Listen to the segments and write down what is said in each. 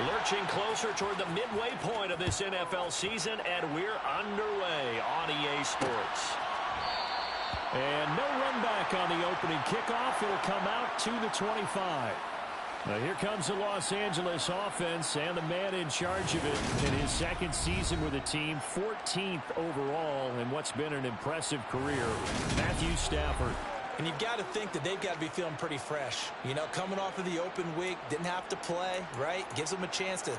Lurching closer toward the midway point of this NFL season, and we're underway on EA Sports. And no run back on the opening kickoff. It'll come out to the 25. Now here comes the Los Angeles offense and the man in charge of it in his second season with the team, 14th overall in what's been an impressive career, Matthew Stafford. And you've got to think that they've got to be feeling pretty fresh. You know, coming off of the open week, didn't have to play, right? Gives them a chance to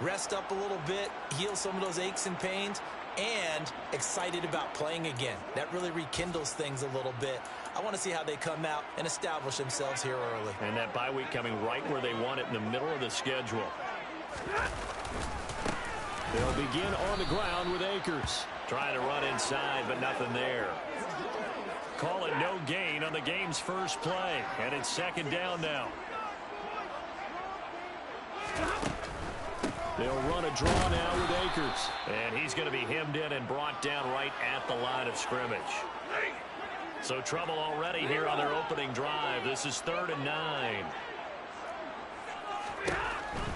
rest up a little bit, heal some of those aches and pains, and excited about playing again. That really rekindles things a little bit. I want to see how they come out and establish themselves here early. And that bye week coming right where they want it, in the middle of the schedule. They'll begin on the ground with Akers. Trying to run inside, but nothing there. Call it no gain on the game's first play. And it's second down now. They'll run a draw now with Akers. And he's going to be hemmed in and brought down right at the line of scrimmage. So trouble already here on their opening drive. This is 3rd and 9.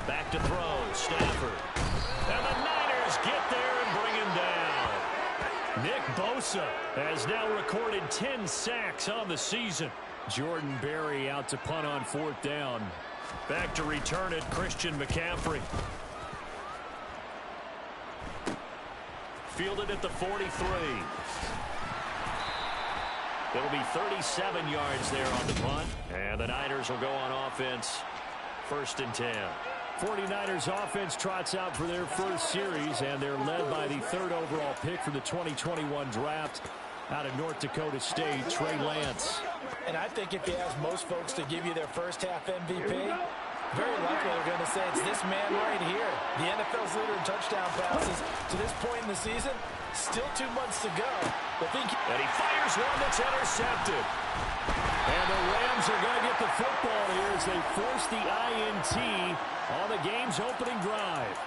Back to throw. Stafford. And the Niners get there and bring him down. Nick Bosa has now recorded 10 sacks on the season. Jordan Berry out to punt on 4th down. Back to return it, Christian McCaffrey. Fielded at the 43. It'll be 37 yards there on the punt. And the Niners will go on offense. 1st and 10. 49ers offense trots out for their first series, and they're led by the 3rd overall pick for the 2021 draft out of North Dakota State, Trey Lance. And I think if you ask most folks to give you their first half MVP, very likely they're going to say it's this man right here. The NFL's leader in touchdown passes to this point in the season. Still 2 months to go. And he fires one that's intercepted. And the Rams are going to get the football here as they force the INT on the game's opening drive.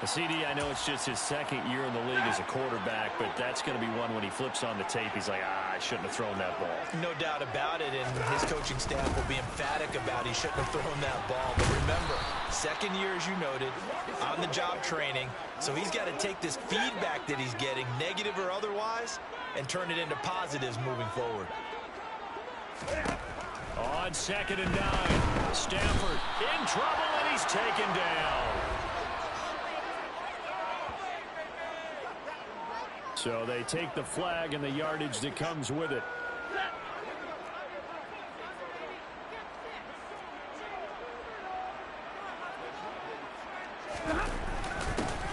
CD, I know it's just his 2nd year in the league as a quarterback, but that's going to be one when he flips on the tape. He's like, I shouldn't have thrown that ball. No doubt about it, and his coaching staff will be emphatic about he shouldn't have thrown that ball. But remember, 2nd year, as you noted, on-the-job training. So he's got to take this feedback that he's getting, negative or otherwise, and turn it into positives moving forward. On 2nd and 9, Stafford in trouble, and he's taken down. So they take the flag and the yardage that comes with it.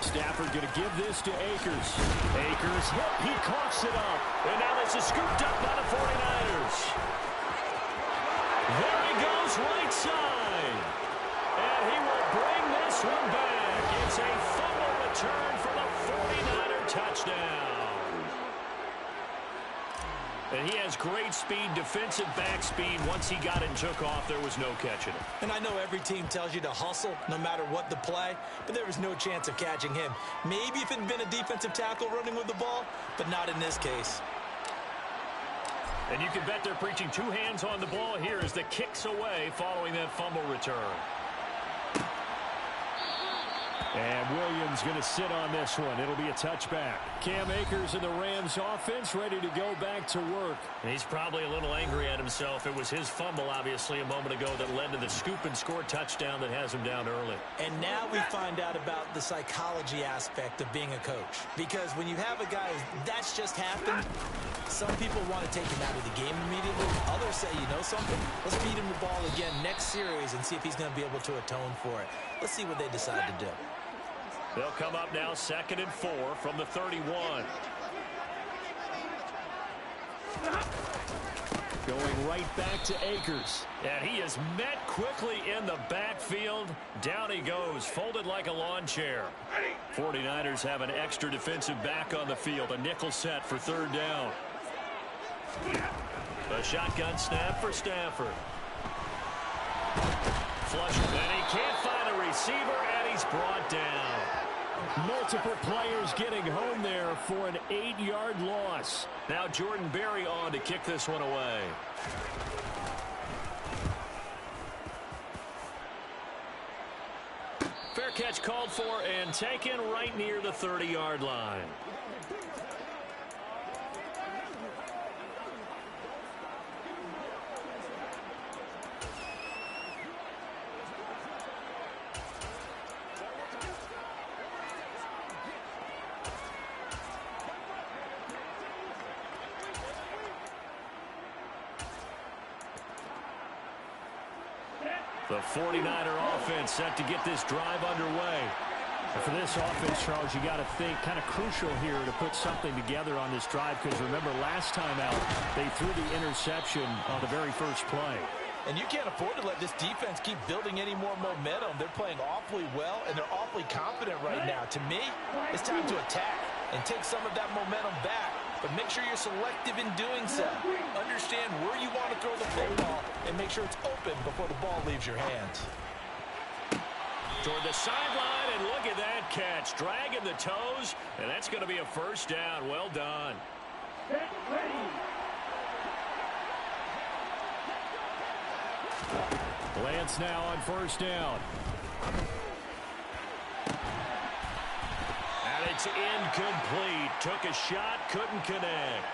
Stafford going to give this to Akers. Akers, he coughs it up. And now this is scooped up by the 49ers. There he goes, right side. And he will bring this one back. It's a fumble return for the 49er touchdown. And he has great speed, defensive back speed. Once he got it and took off, there was no catching him. And I know every team tells you to hustle no matter what the play, but there was no chance of catching him. Maybe if it had been a defensive tackle running with the ball, but not in this case. And you can bet they're preaching 2 hands on the ball here as the kick's away following that fumble return. And Williams going to sit on this one. It'll be a touchback. Cam Akers and the Rams offense ready to go back to work. And he's probably a little angry at himself. It was his fumble, obviously, a moment ago that led to the scoop and score touchdown that has him down early. And now we find out about the psychology aspect of being a coach. Because when you have a guy that's just happened, some people want to take him out of the game immediately. Others say, you know something? Let's feed him the ball again next series and see if he's going to be able to atone for it. Let's see what they decide to do. They'll come up now 2nd and 4 from the 31. Going right back to Akers. And he is met quickly in the backfield. Down he goes, folded like a lawn chair. 49ers have an extra defensive back on the field. A nickel set for 3rd down. A shotgun snap for Stafford. Flush, and he can't find a receiver, and he's brought down. Multiple players getting home there for an 8-yard loss. Now Jordan Berry on to kick this one away. Fair catch called for and taken right near the 30-yard line. The 49er offense set to get this drive underway. And for this offense, Charles, you got to think kind of crucial here to put something together on this drive, because remember last time out they threw the interception on the very first play. And you can't afford to let this defense keep building any more momentum. They're playing awfully well, and they're awfully confident right now. To me, it's time to attack and take some of that momentum back. But make sure you're selective in doing so. Understand where you want to throw the football and make sure it's open before the ball leaves your hands. Toward the sideline, and look at that catch. Dragging the toes, and that's going to be a first down. Well done. Lance now on first down. And it's incomplete. Took a shot, couldn't connect.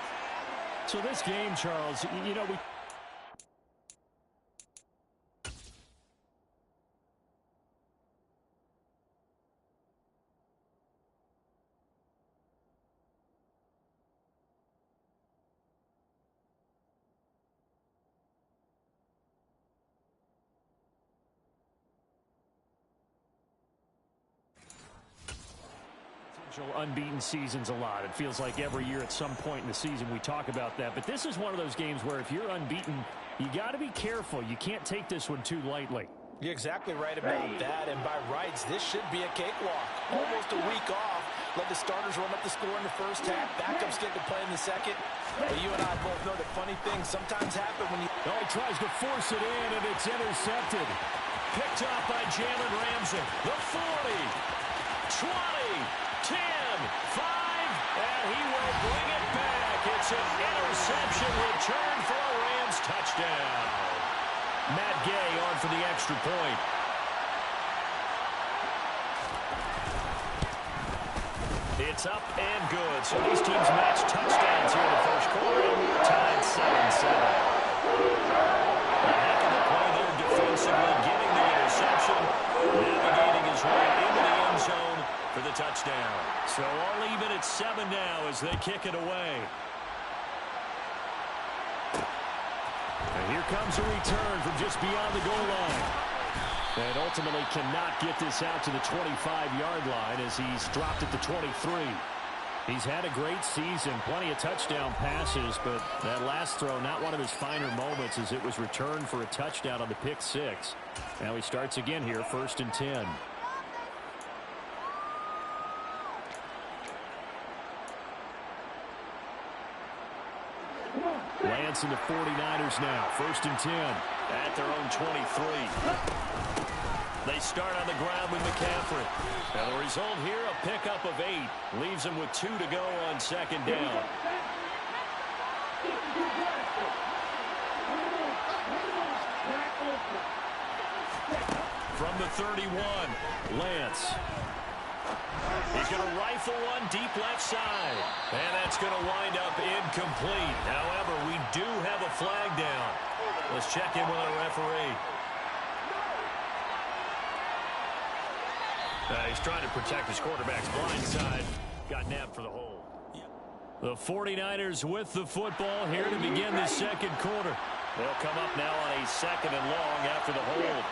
So this game, Charles, you know, unbeaten seasons a lot. It feels like every year at some point in the season we talk about that. But this is one of those games where if you're unbeaten, you got to be careful. You can't take this one too lightly. You're exactly right about that. And by rights, this should be a cakewalk. Almost a week off. Let the starters run up the score in the first half. Backups get to play in the second. But you and I both know that funny things sometimes happen when you... Oh, he tries to force it in, and it's intercepted. Picked up by Jalen Ramsey. The 40, 20, 10, 5, and he will bring it back. It's an interception return for a Rams touchdown. Matt Gay on for the extra point. It's up and good. So these teams match touchdowns here in the first quarter, and we're tied 7-7. A heck of a play there defensively, getting the interception, navigating his way into the end zone for the touchdown. So all even at 7 now as they kick it away. And here comes a return from just beyond the goal line. And ultimately cannot get this out to the 25-yard line as he's dropped at the 23. He's had a great season, plenty of touchdown passes, but that last throw, not one of his finer moments as it was returned for a touchdown on the pick six. Now he starts again here, 1st and 10. Lance and the 49ers now, 1st and 10. At their own 23. They start on the ground with McCaffrey. And the result here, a pickup of 8. Leaves them with 2 to go on 2nd down. From the 31, Lance. He's going to rifle one deep left side. And that's going to wind up incomplete. However, we do have a flag down. Let's check in with our referee. He's trying to protect his quarterback's blind side. Got nabbed for the hold. The 49ers with the football here to begin the second quarter. They'll come up now on a 2nd and long after the hold.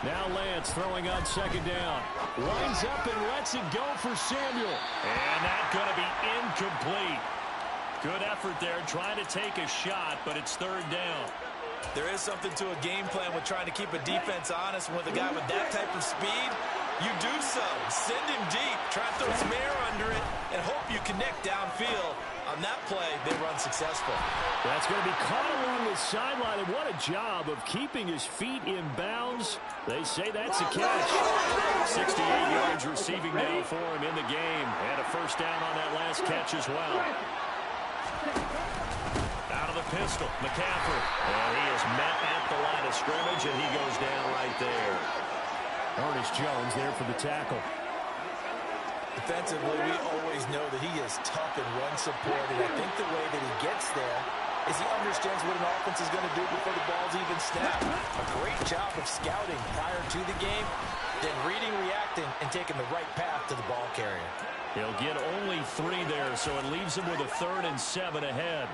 Now Lance throwing on 2nd down. Lines up and lets it go for Samuel. And that's going to be incomplete. Good effort there, trying to take a shot, but it's 3rd down. There is something to a game plan with trying to keep a defense honest. With a guy with that type of speed, you do so. Send him deep. Try to throw some air under it and hope you connect downfield. On that play, they run successful. That's going to be caught along the sideline, and what a job of keeping his feet in bounds. They say that's a catch. 68 yards receiving now for him in the game. And a 1st down on that last catch as well. Out of the pistol, McCaffrey. And he is met at the line of scrimmage, and he goes down right there. Ernest Jones there for the tackle. Defensively, we always know that he is tough in run support, and I think the way that he gets there is he understands what an offense is going to do before the ball's even snapped. A great job of scouting prior to the game, then reading, reacting, and taking the right path to the ball carrier. He'll get only 3 there, so it leaves him with a 3rd and 7 ahead.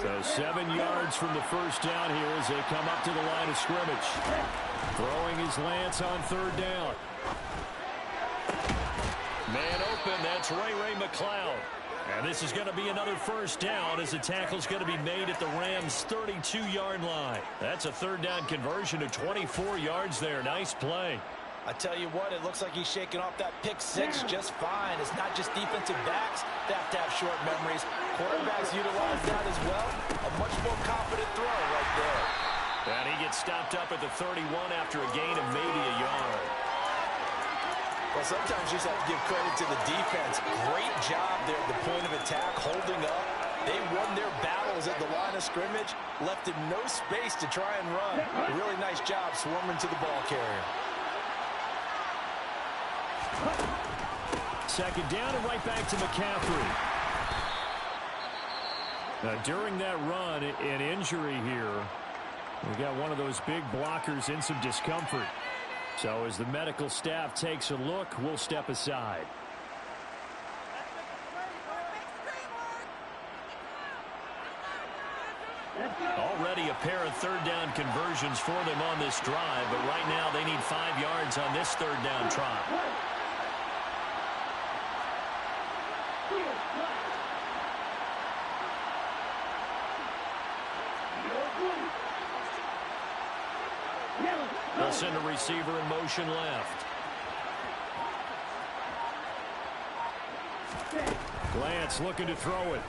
So 7 yards from the first down here as they come up to the line of scrimmage. Throwing his Lance on 3rd down. Man open, that's Ray McCloud. And this is going to be another first down as the tackle's going to be made at the Rams' 32-yard line. That's a 3rd down conversion to 24 yards there. Nice play. I tell you what, it looks like he's shaking off that pick 6 just fine. It's not just defensive backs that have to have short memories. Quarterbacks utilize that as well. A much more confident throw right there. And he gets stopped up at the 31 after a gain of maybe a yard. Well, sometimes you just have to give credit to the defense. Great job there at the point of attack, holding up. They won their battles at the line of scrimmage, left him no space to try and run. A really nice job swarming to the ball carrier. 2nd down and right back to McCaffrey. Now, during that run, an injury here. We got one of those big blockers in some discomfort. So as the medical staff takes a look, we'll step aside. Already a pair of 3rd down conversions for them on this drive, but right now they need 5 yards on this 3rd down try. They'll send a receiver in motion left. Lance looking to throw it.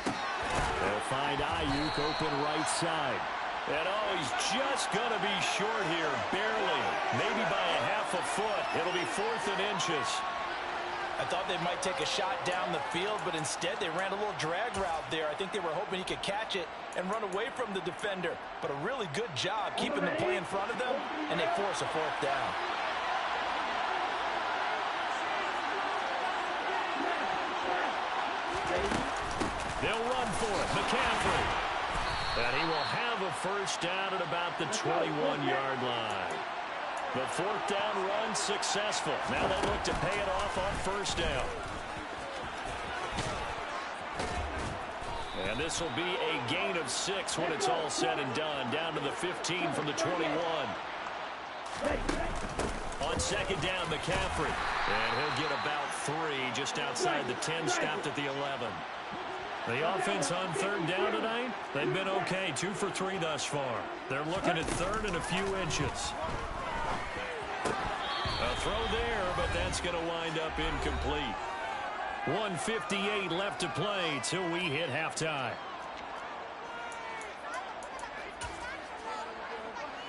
They'll find Ayuk open right side. And oh, he's just going to be short here, barely. Maybe by a half a foot. It'll be 4th and inches. I thought they might take a shot down the field, but instead they ran a little drag route there. I think they were hoping he could catch it and run away from the defender. But a really good job keeping the play in front of them, and they force a 4th down. They'll run for it. McCaffrey. And he will have a first down at about the 21-yard line. The 4th down run successful. Now they look to pay it off on 1st down. And this will be a gain of 6 when it's all said and done. Down to the 15 from the 21. On 2nd down, McCaffrey. And he'll get about 3 just outside the 10, stopped at the 11. The offense on 3rd down tonight, they've been okay. 2 for 3 thus far. They're looking at 3rd and a few inches. A throw there, but that's going to wind up incomplete. 1:58 left to play till we hit halftime.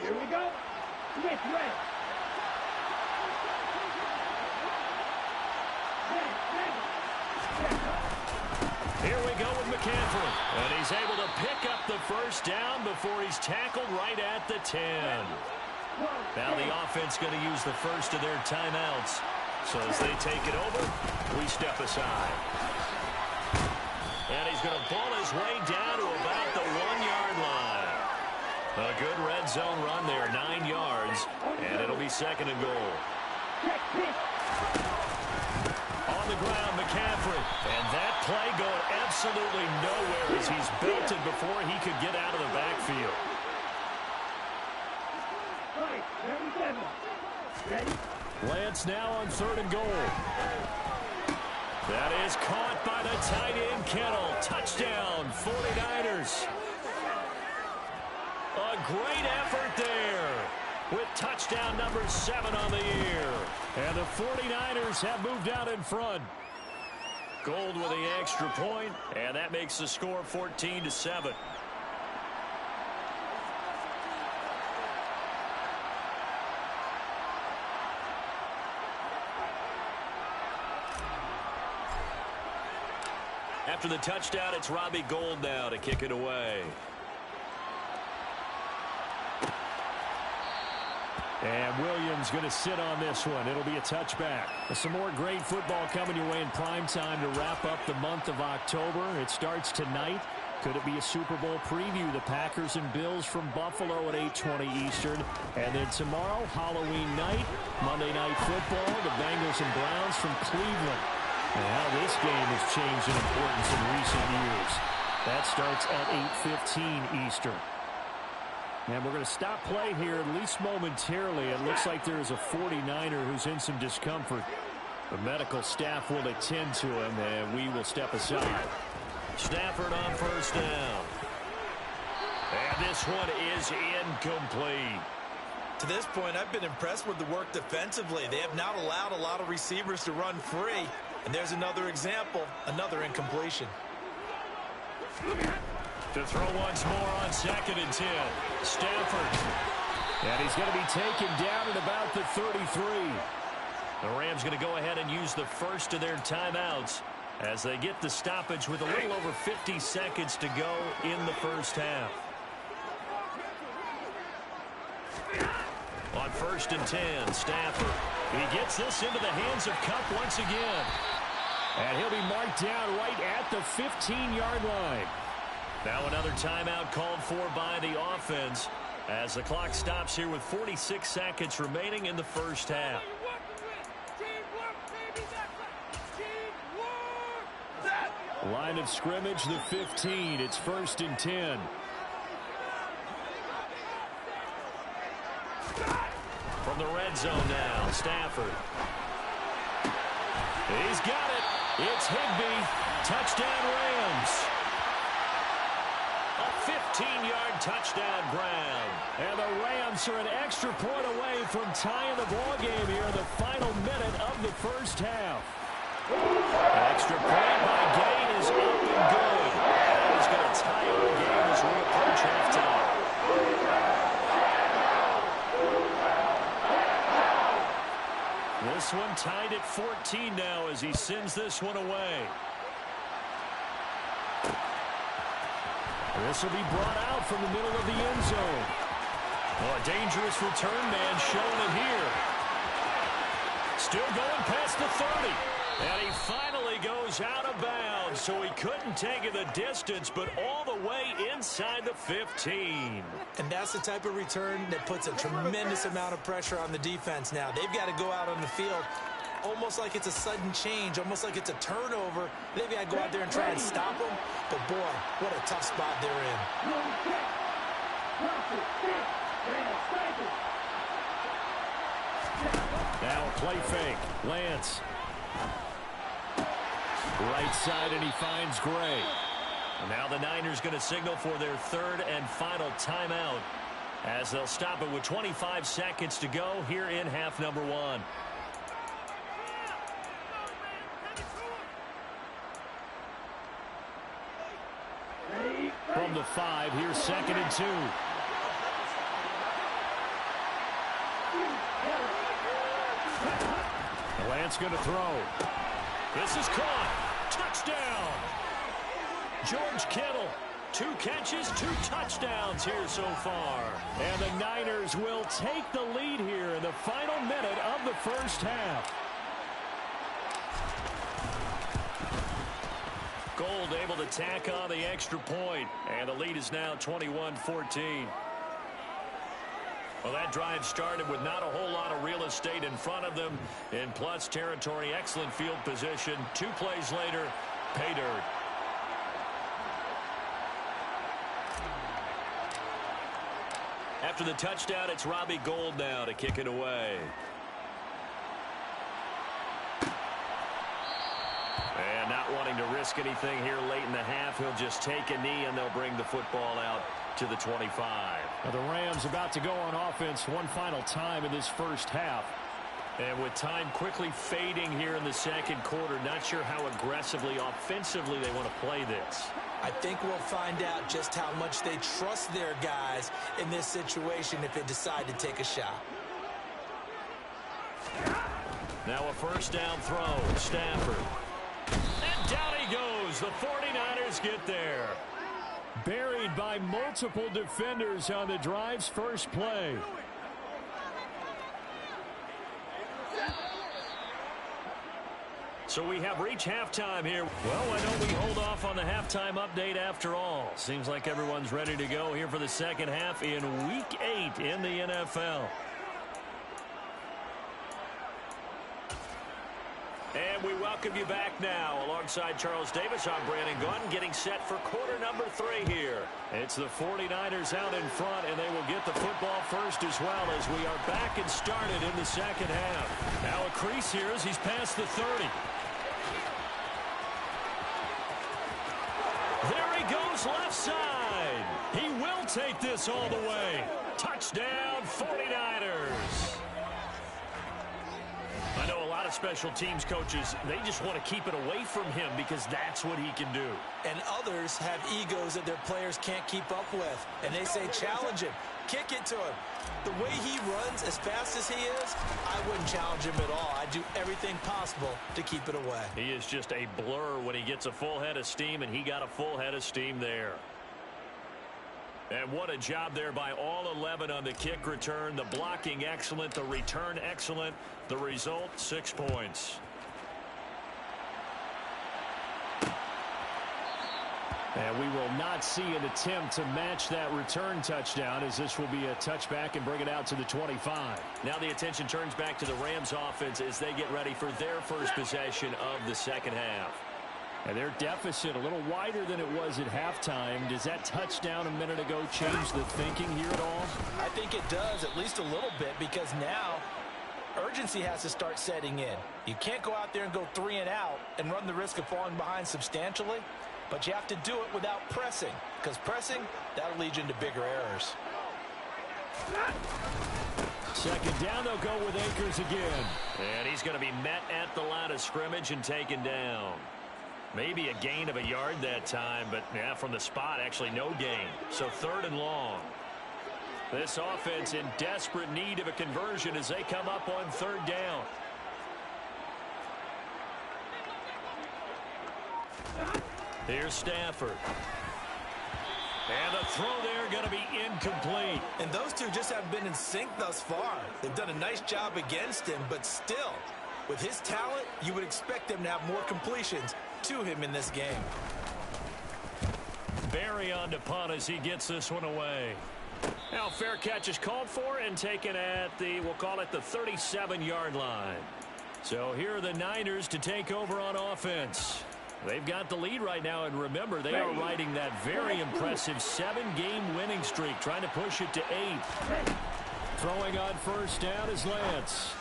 Here we go. Get ready. Here we go with McCaffrey. And he's able to pick up the first down before he's tackled right at the 10. Now the offense going to use the first of their timeouts. So as they take it over, we step aside. And he's going to ball his way down to about the 1-yard line. A good red zone run there, 9 yards. And it'll be 2nd and goal. On the ground, McCaffrey. And that play going absolutely nowhere as he's belted before he could get out of the backfield. Lance now on 3rd and goal. That is caught by the tight end, Kittle. Touchdown, 49ers. A great effort there with touchdown number 7 on the year. And the 49ers have moved out in front. Gold with the extra point, and that makes the score 14-7. After the touchdown, it's Robbie Gould now to kick it away. And Williams going to sit on this one. It'll be a touchback. Some more great football coming your way in prime time to wrap up the month of October. It starts tonight. Could it be a Super Bowl preview? The Packers and Bills from Buffalo at 8:20 Eastern. And then tomorrow, Halloween night, Monday Night Football, the Bengals and Browns from Cleveland. And how this game has changed in importance in recent years. That starts at 8:15 Eastern. And we're going to stop play here, at least momentarily. It looks like there is a 49er who's in some discomfort. The medical staff will attend to him, and we will step aside. Stafford on first down. And this one is incomplete. To this point, I've been impressed with the work defensively. They have not allowed a lot of receivers to run free. And there's another example, another incompletion. To throw once more on 2nd and 10. Stafford. And he's going to be taken down at about the 33. The Rams going to go ahead and use the first of their timeouts as they get the stoppage with a little over 50 seconds to go in the first half. On 1st and 10, Stafford. He gets this into the hands of Kupp once again. And he'll be marked down right at the 15-yard line. Now another timeout called for by the offense as the clock stops here with 46 seconds remaining in the first half. Line of scrimmage, the 15. It's 1st and 10. From the red zone now, Stafford. He's got it. It's Higbee. Touchdown Rams. A 15-yard touchdown Brown. And the Rams are an extra point away from tying the ball game here in the final minute of the first half. Extra point by Gain is up and good. That is going to tie our game as we approach halftime. This one tied at 14 now as he sends this one away. This will be brought out from the middle of the end zone. Oh, a dangerous return man showing it here. Still going past the 30. And he finally goes out of bounds, so he couldn't take it the distance, but all the way inside the 15. And that's the type of return that puts a tremendous amount of pressure on the defense now. They've got to go out on the field almost like it's a sudden change, almost like it's a turnover. They've got to go out there and try and stop them. But, boy, what a tough spot they're in. Now a play fake. Lance. Right side, and he finds Gray. And now the Niners going to signal for their third and final timeout as they'll stop it with 25 seconds to go here in half number one. From the 5, here's 2nd and 2. Lance going to throw. This is caught. Touchdown. George Kittle. 2 catches, 2 touchdowns here so far. And the Niners will take the lead here in the final minute of the first half. Gould able to tack on the extra point. And the lead is now 21-14. Well, that drive started with not a whole lot of real estate in front of them. In plus territory, excellent field position. 2 plays later, pay dirt. After the touchdown, it's Robbie Gould now to kick it away. And not wanting to risk anything here late in the half, he'll just take a knee and they'll bring the football out to the 25. Now the Rams about to go on offense one final time in this first half. And with time quickly fading here in the second quarter, not sure how aggressively, offensively they want to play this. I think we'll find out just how much they trust their guys in this situation if they decide to take a shot. Now a first down throw. Stafford. And down he goes goes. The 49ers get there. Buried by multiple defenders on the drive's first play. So we have reached halftime here. Well, why don't we hold off on the halftime update after all? Seems like everyone's ready to go here for the second half in Week 8 in the NFL. And we welcome you back now. Alongside Charles Davis, I'm Brandon Gaudin, getting set for quarter number 3 here. It's the 49ers out in front, and they will get the football first as well as we are back and started in the second half. Now a crease here as he's past the 30. There he goes left side. He will take this all the way. Touchdown 49ers. I know a lot of special teams coaches, they just want to keep it away from him because that's what he can do. And others have egos that their players can't keep up with. And they say, challenge him, kick it to him. The way he runs as fast as he is, I wouldn't challenge him at all. I'd do everything possible to keep it away. He is just a blur when he gets a full head of steam, and he got a full head of steam there. And what a job there by all 11 on the kick return. The blocking excellent, the return excellent. The result, 6 points. And we will not see an attempt to match that return touchdown, as this will be a touchback and bring it out to the 25. Now the attention turns back to the Rams offense as they get ready for their first possession of the second half. And their deficit a little wider than it was at halftime. Does that touchdown a minute ago change the thinking here at all? I think it does, at least a little bit, because now urgency has to start setting in. You can't go out there and go 3 and out and run the risk of falling behind substantially, but you have to do it without pressing, because pressing, that'll lead you into bigger errors. Second down, they'll go with Akers again. And he's going to be met at the line of scrimmage and taken down. Maybe a gain of a yard that time, but yeah, from the spot, actually no gain. So 3rd and long. This offense in desperate need of a conversion as they come up on 3rd down. Here's Stafford. And the throw there going to be incomplete. And those two just haven't been in sync thus far. They've done a nice job against him, but still, with his talent, you would expect them to have more completions to him in this game. Barry on to punt as he gets this one away. Now fair catch is called for and taken at the, we'll call it the 37-yard line. So here are the Niners to take over on offense. They've got the lead right now, and remember, they are riding that very impressive 7-game winning streak, trying to push it to 8. Throwing on first down is Lance.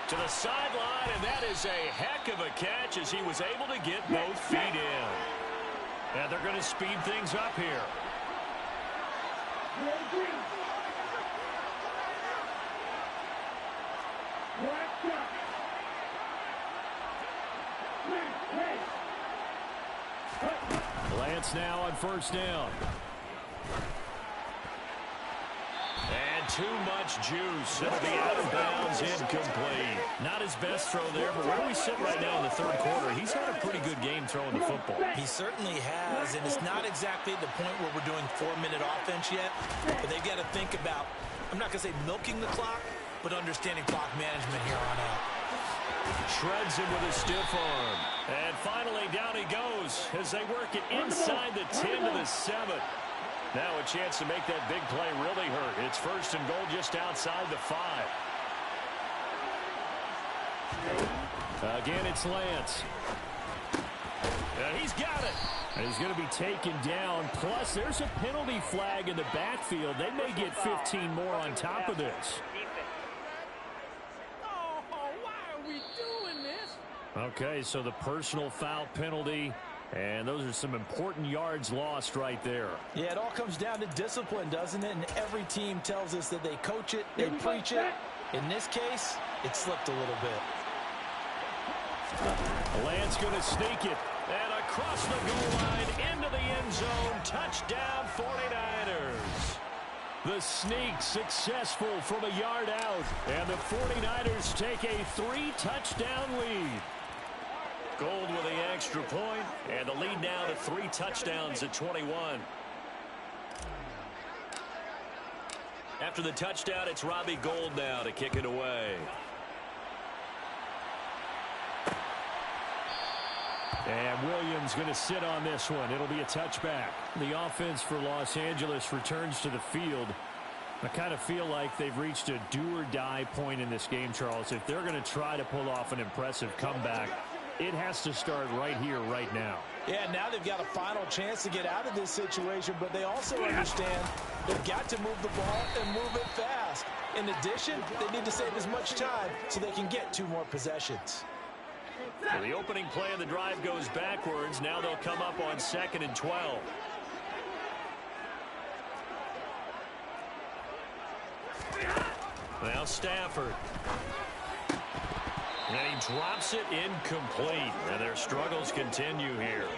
To the sideline, and that is a heck of a catch as he was able to get both feet in. And they're going to speed things up here. Lance now on first down. And too much juice. It'll be out of bounds, incomplete. Not his best throw there, but where we sit right now in the 3rd quarter, he's had a pretty good game throwing the football. He certainly has, and it's not exactly the point where we're doing 4-minute offense yet, but they've got to think about, I'm not going to say milking the clock, but understanding clock management here on out. Shreds him with a stiff arm. And finally, down he goes as they work it inside the 10 to the 7. Now a chance to make that big play really hurt. It's 1st and goal just outside the 5. Again, it's Lance. And he's got it. And he's going to be taken down. Plus, there's a penalty flag in the backfield. They may get 15 more on top of this. Okay, so the personal foul penalty, and those are some important yards lost right there. Yeah, it all comes down to discipline, doesn't it? And every team tells us that they coach it, they preach it. In this case, it slipped a little bit. Lance going to sneak it. And across the goal line into the end zone. Touchdown 49ers. The sneak successful from a yard out. And the 49ers take a 3-touchdown lead. Gold with the extra point, and the lead now to 3 touchdowns at 21. After the touchdown, it's Robbie Gould now to kick it away. And Williams going to sit on this one. It'll be a touchback. The offense for Los Angeles returns to the field. I kind of feel like they've reached a do-or-die point in this game, Charles. If they're going to try to pull off an impressive comeback, it has to start right here, right now. Yeah, now they've got a final chance to get out of this situation, but they also understand they've got to move the ball and move it fast. In addition, they need to save as much time so they can get 2 more possessions. So the opening play of the drive goes backwards. Now they'll come up on 2nd and 12. Now Stafford. And he drops it incomplete. And their struggles continue here.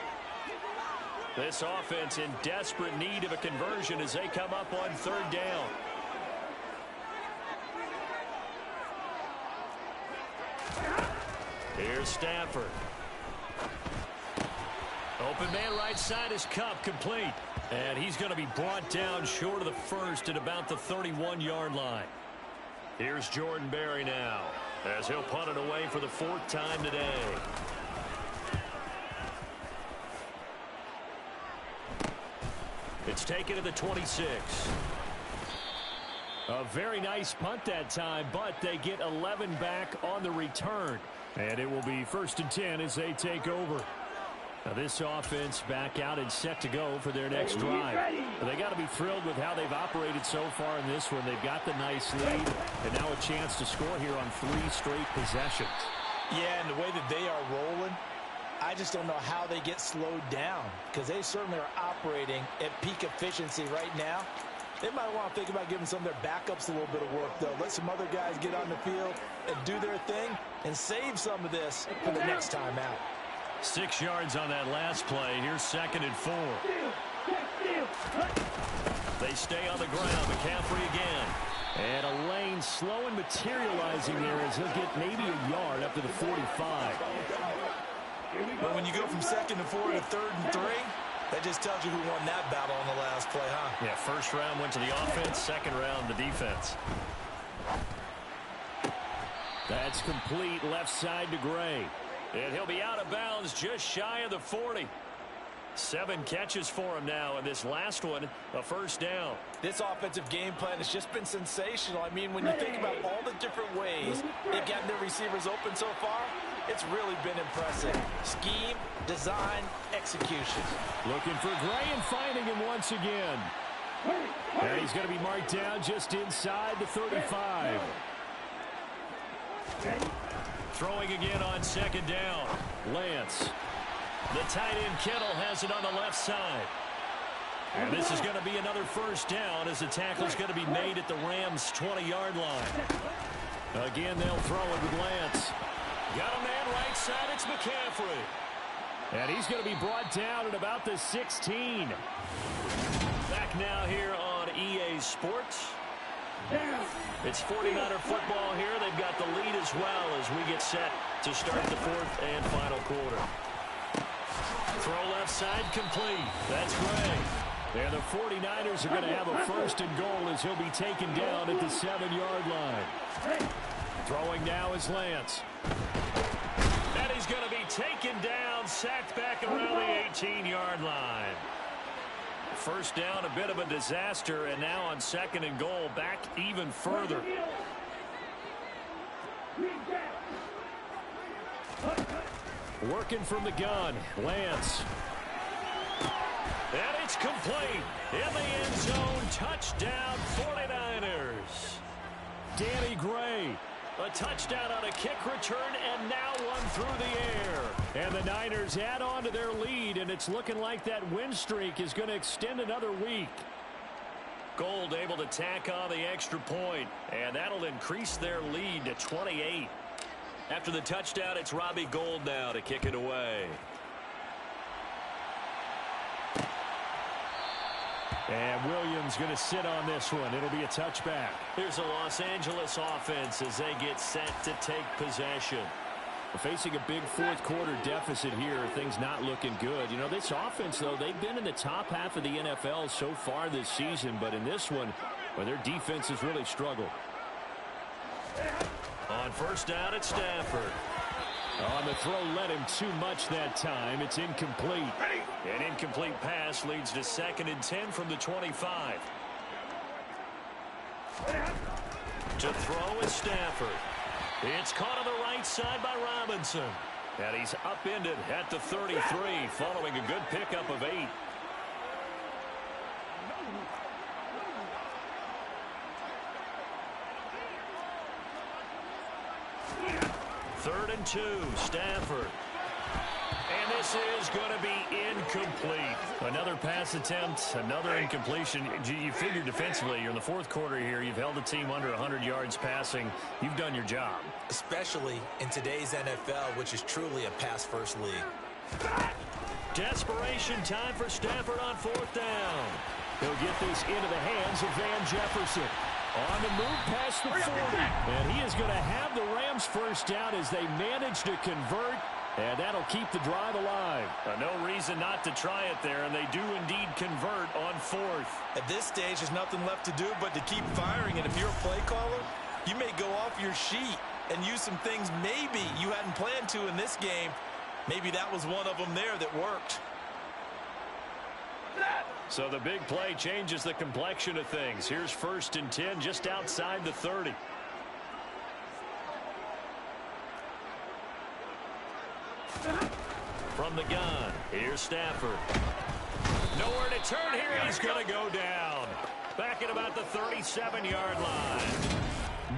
This offense in desperate need of a conversion as they come up on 3rd down. Here's Stafford. Open man right side is Kupp, complete. And he's going to be brought down short of the first at about the 31-yard line. Here's Jordan Berry now as he'll punt it away for the 4th time today. It's taken to the 26. A very nice punt that time, but they get 11 back on the return. And it will be 1st and 10 as they take over. Now this offense back out and set to go for their next drive. They got to be thrilled with how they've operated so far in this one. They've got the nice lead, and now a chance to score here on 3 straight possessions. Yeah, and the way that they are rolling, I just don't know how they get slowed down, because they certainly are operating at peak efficiency right now. They might want to think about giving some of their backups a little bit of work, though. Let some other guys get on the field and do their thing and save some of this for the next time out. 6 yards on that last play. Here's 2nd and 4. They stay on the ground. McCaffrey again. And a lane slow and materializing there as he'll get maybe a yard up to the 45. But when you go from 2nd and 4 to 3rd and 3, that just tells you who won that battle on the last play, huh? Yeah, 1st round went to the offense, 2nd round the defense. That's complete left side to Gray. And he'll be out of bounds just shy of the 40. 7 catches for him now, and this last one, a 1st down. This offensive game plan has just been sensational. I mean, when you think about all the different ways they've gotten their receivers open so far, it's really been impressive. Scheme, design, execution. Looking for Gray and finding him once again. And he's going to be marked down just inside the 35. Throwing again on 2nd down. Lance. The tight end Kittle has it on the left side. And this is going to be another 1st down as the tackle's going to be made at the Rams' 20-yard line. Again, they'll throw it with Lance. Got a man right side. It's McCaffrey. And he's going to be brought down at about the 16. Back now here on EA Sports. It's 49er football here. They've got the lead as well as we get set to start the 4th and final quarter. Throw left side complete. That's Gray. And the 49ers are going to have a 1st and goal as he'll be taken down at the 7-yard line. Throwing now is Lance. And he's going to be taken down, sacked back around the 18-yard line. 1st down, a bit of a disaster, and now on 2nd and goal, back even further. Working from the gun, Lance. And it's complete. In the end zone, touchdown 49ers. Danny Gray. A touchdown on a kick return, and now one through the air. And the Niners add on to their lead, and it's looking like that win streak is going to extend another week. Gould able to tack on the extra point, and that'll increase their lead to 28. After the touchdown, it's Robbie Gould now to kick it away. And Williams going to sit on this one. It'll be a touchback. Here's the Los Angeles offense as they get set to take possession. Facing a big fourth-quarter deficit here, things not looking good. You know, this offense, though, they've been in the top half of the NFL so far this season, but in this one, well, their defense has really struggled. On first down, it's Stafford. On the throw, led him too much that time. It's incomplete. An incomplete pass leads to 2nd and 10 from the 25. To throw is Stafford. It's caught on the right side by Robinson. And he's upended at the 33 following a good pickup of 8. Third and 2, Stafford. And this is going to be incomplete. Another pass attempt, another incompletion. You figure defensively, you're in the fourth quarter here. You've held the team under 100 yards passing. You've done your job. Especially in today's NFL, which is truly a pass-first league. Desperation time for Stafford on 4th down. He'll get this into the hands of Van Jefferson. On the move past the 40. And he is going to have the Rams first down as they manage to convert. And that'll keep the drive alive. No reason not to try it there, and they do indeed convert on 4th. At this stage, there's nothing left to do but to keep firing. And if you're a play caller, you may go off your sheet and use some things maybe you hadn't planned to in this game. Maybe that was one of them there that worked. So the big play changes the complexion of things. Here's 1st and 10 just outside the 30. From the gun, here's Stafford. Nowhere to turn here. He's going to go down. Back at about the 37-yard line.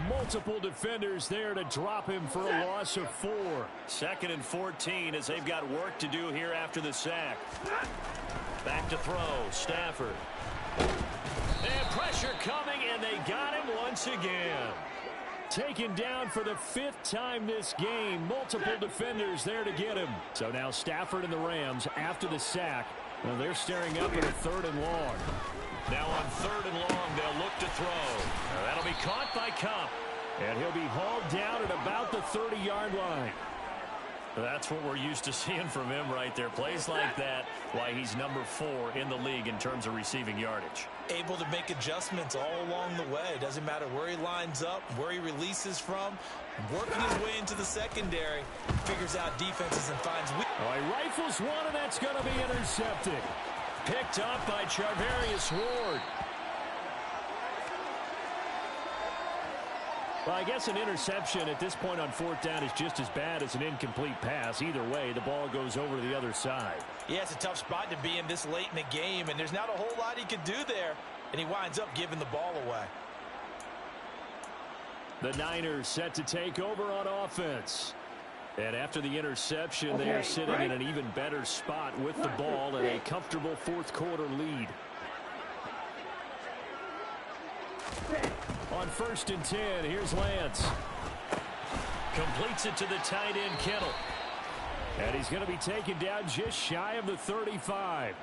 Multiple defenders there to drop him for a loss of 4. 2nd and 14 as they've got work to do here after the sack. Back to throw, Stafford. And pressure coming, and they got him once again. Taken down for the 5th time this game. Multiple defenders there to get him. So now Stafford and the Rams after the sack. Well, they're staring up at a 3rd and long. Now on 3rd and long, they'll look to throw. Now that'll be caught by Cup. And he'll be hauled down at about the 30-yard line. That's what we're used to seeing from him right there. Plays like that, why he's number 4 in the league in terms of receiving yardage. Able to make adjustments all along the way. Doesn't matter where he lines up, where he releases from. Working his way into the secondary. Figures out defenses and finds weak. Oh, he rifles one, and that's going to be intercepted. Picked up by Charvarius Ward. Well, I guess an interception at this point on 4th down is just as bad as an incomplete pass. Either way, the ball goes over to the other side. Yeah, it's a tough spot to be in this late in the game, and there's not a whole lot he could do there, and he winds up giving the ball away. The Niners set to take over on offense. And after the interception, they are sitting in an even better spot with the ball and a comfortable fourth-quarter lead. On 1st and 10, here's Lance. Completes it to the tight end, Kittle. And he's going to be taken down just shy of the 35.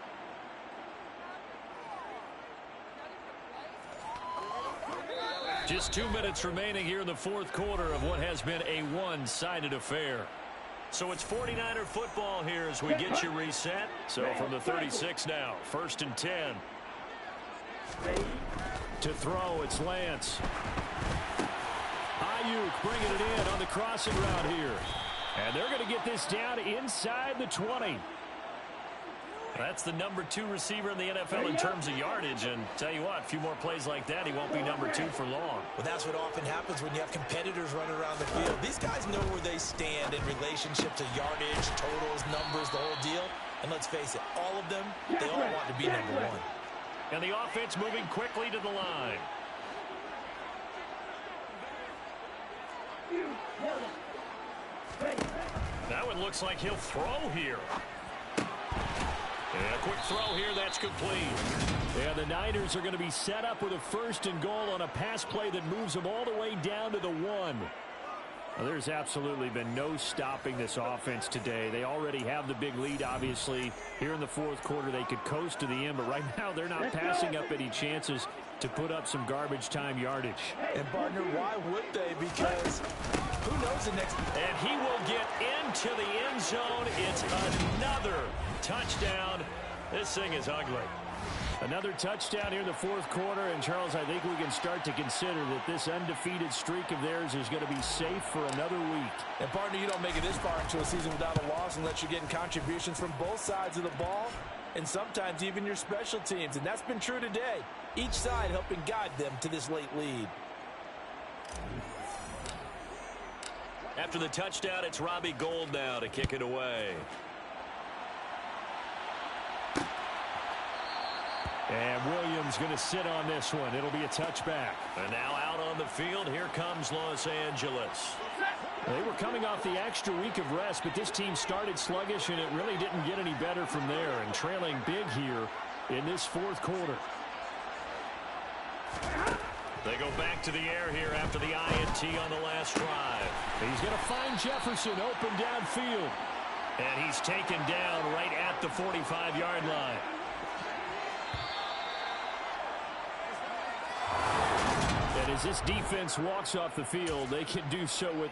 Just 2 minutes remaining here in the fourth quarter of what has been a one-sided affair. So it's 49er football here as we get you reset. So from the 36 now, 1st and 10. To throw, it's Lance. Ayuk bringing it in on the crossing route here. And they're going to get this down inside the 20. That's the number 2 receiver in the NFL in terms of yardage. And tell you what, a few more plays like that, he won't be number 2 for long. Well, that's what often happens when you have competitors running around the field. These guys know where they stand in relationship to yardage, totals, numbers, the whole deal. And let's face it, all of them, they all want to be number 1. And the offense moving quickly to the line. That one looks like he'll throw here. And a quick throw here, that's complete. Yeah, the Niners are going to be set up with a 1st and goal on a pass play that moves them all the way down to the 1. Well, there's absolutely been no stopping this offense today. They already have the big lead, obviously. Here in the fourth quarter, they could coast to the end, but right now they're not passing up any chances to put up some garbage time yardage. And, partner, why would they? Because Who knows the next... And he will get into the end zone. It's another touchdown. This thing is ugly. Another touchdown here in the fourth quarter. And, Charles, I think we can start to consider that this undefeated streak of theirs is going to be safe for another week. And, partner, you don't make it this far into a season without a loss unless you're getting contributions from both sides of the ball and sometimes even your special teams. And that's been true today. Each side helping guide them to this late lead. After the touchdown, it's Robbie Gould now to kick it away. And Williams going to sit on this one. It'll be a touchback. And now out on the field, here comes Los Angeles. They were coming off the extra week of rest, but this team started sluggish, and it really didn't get any better from there, and trailing big here in this fourth quarter. They go back to the air here after the INT on the last drive. He's going to find Jefferson open downfield. And he's taken down right at the 45-yard line. And as this defense walks off the field, they can do so with